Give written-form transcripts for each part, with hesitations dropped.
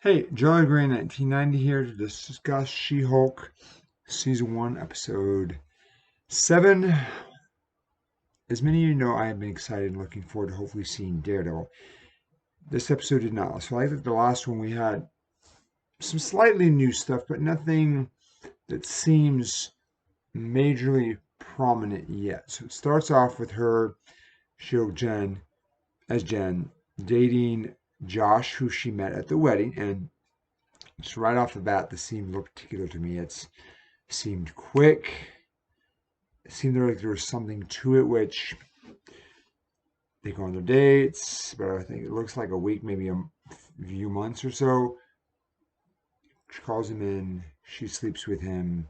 Hey, Joey Green, 1990 here to discuss She-Hulk Season 1, Episode 7. As many of you know, I have been excited and looking forward to hopefully seeing Daredevil. This episode did not. So I think the last one we had some slightly new stuff, but nothing that seems majorly prominent yet. So it starts off with her, She-Hulk Jen, as Jen, dating Josh, who she met at the wedding, and just right off the bat, the scene looked particular to me. It seemed quick. It seemed like there was something to it, which they go on their dates, but I think it looks like a week, maybe a few months or so. She calls him in, she sleeps with him,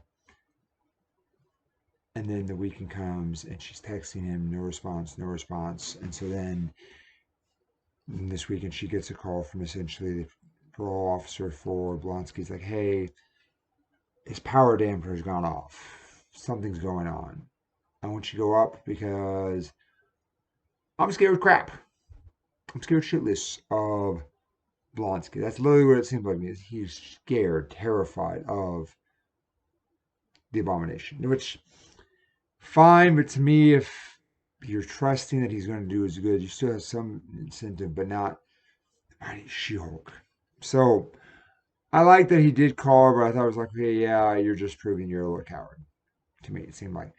and then the weekend comes and she's texting him, no response, no response. And so then this weekend she gets a call from essentially the parole officer for Blonsky's like, hey, his power damper's gone off. Something's going on. I want you to go up because I'm scared crap. I'm scared shitless of Blonsky. That's literally what it seems like to me. Is he's scared, terrified of the abomination. Which fine, but to me, if you're trusting that he's going to do as good, you still have some incentive, but not She-Hulk. So I like that he did call her, but I thought it was like, okay, yeah, you're just proving you're a little coward. To me, it seemed like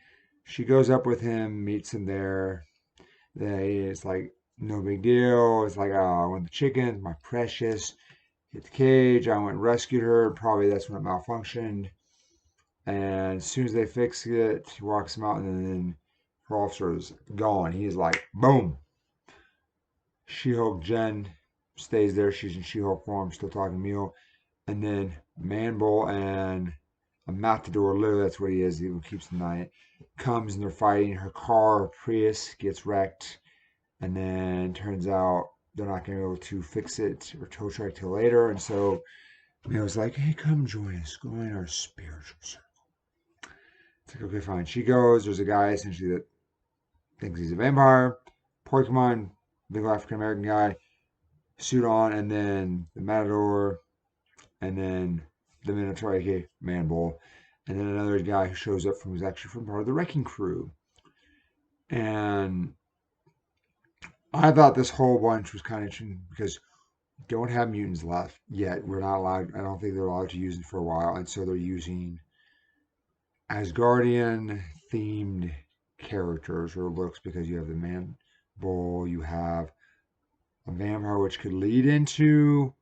she goes up with him, meets him there. It's like no big deal. It's like, oh, I want the chickens, my precious. Hit the cage. I went and rescued her. Probably that's when it malfunctioned. And as soon as they fix it, he walks him out, and then her officer's gone. He's like, boom. She-Hulk Jen stays there. She's in She-Hulk form, still talking to Emil. And then Manbull and a Matador, literally that's what he is. He keeps denying it. Comes and they're fighting. Her car, Prius, gets wrecked. And then turns out they're not going to be able to fix it or tow truck till later. And so Emil's like, hey, come join us. Go in our spiritual circle. It's like, okay, fine. She goes. There's a guy essentially that thinks he's a vampire. Pokemon, big African American guy, suit on, and then the Matador, and then the Minotaur, aka Manbull, and then another guy who shows up from who's actually from part of the Wrecking Crew. And I thought this whole bunch was kind of interesting because we don't have mutants left yet. We're not allowed. I don't think they're allowed to use it for a while, and so they're using Asgardian themed characters or looks because you have the man bull, you have a vampire, which could lead into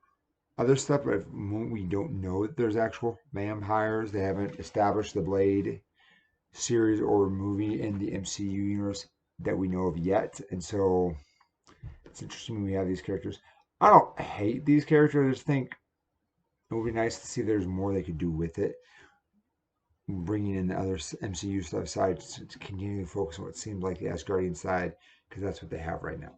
other stuff, but we don't know that there's actual vampires. They haven't established the Blade series or movie in the MCU universe that we know of yet, and so it's interesting when we have these characters. I don't hate these characters. I just think it would be nice to see if there's more they could do with it, bringing in the other MCU stuff side to continue to focus on what seems like the Asgardian side, because that's what they have right now.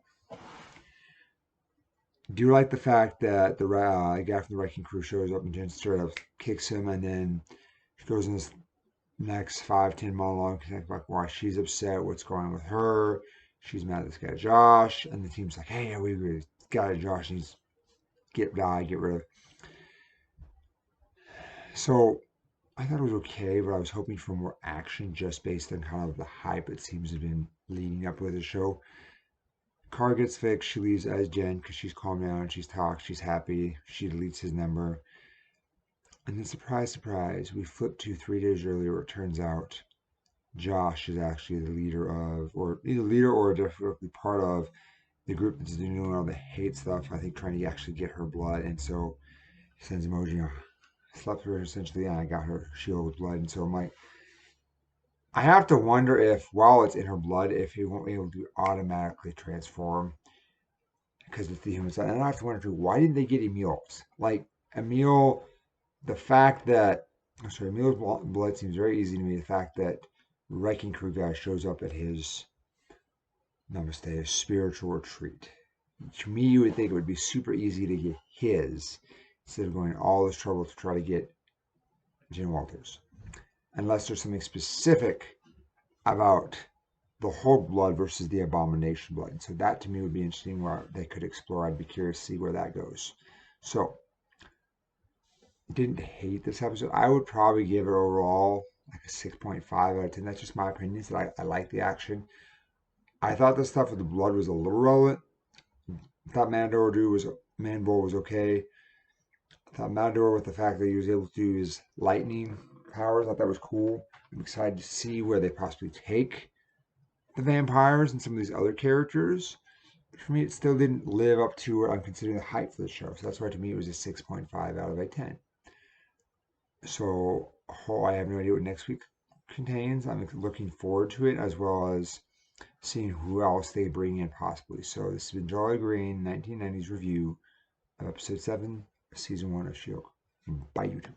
Do you like the fact that the guy from the Wrecking Crew shows up and Jen straight up kicks him, and then she goes in this next 5, 10 monologue about why she's upset, what's going on with her? She's mad at this guy Josh, and the team's like, "Hey, we agree. This guy Josh needs get rid of." So I thought it was okay, but I was hoping for more action just based on kind of the hype it seems to have been leading up with the show. Car gets fixed. She leaves as Jen because she's calmed down. She's talked. She's happy. She deletes his number. And then, surprise, surprise, we flip to 3 days earlier. It turns out Josh is actually the leader of, or either leader or definitely part of the group that's doing all the hate stuff. I think trying to actually get her blood. And so he sends emoji, slept with her essentially, and I got her shield with blood. And so I'm like, I have to wonder if while it's in her blood, if he won't be able to automatically transform because it's the human side. And I have to wonder too, why didn't they get Emil's? Like Emil, the fact that sorry, Emil's blood seems very easy to me. The fact that Wrecking Crew guy shows up at his namaste, his spiritual retreat. To me, you would think it would be super easy to get his instead of going all this trouble to try to get Jen Walters. Unless there's something specific about the Hulk blood versus the Abomination blood. So that to me would be interesting where they could explore. I'd be curious to see where that goes. So didn't hate this episode. I would probably give it overall like a 6.5 out of 10. That's just my opinion. So I like the action. I thought the stuff with the blood was a little relevant. I thought Mandor was okay. I thought Minotaur, with the fact that he was able to use lightning powers, I thought that was cool. I'm excited to see where they possibly take the vampires and some of these other characters. But for me, it still didn't live up to what I'm considering the hype for the show. So that's why to me it was a 6.5 out of a 10. So I have no idea what next week contains. I'm looking forward to it, as well as seeing who else they bring in possibly. So this has been Jolly Green 1990s review of episode 7 of season 1 of Shield. Bye, YouTube.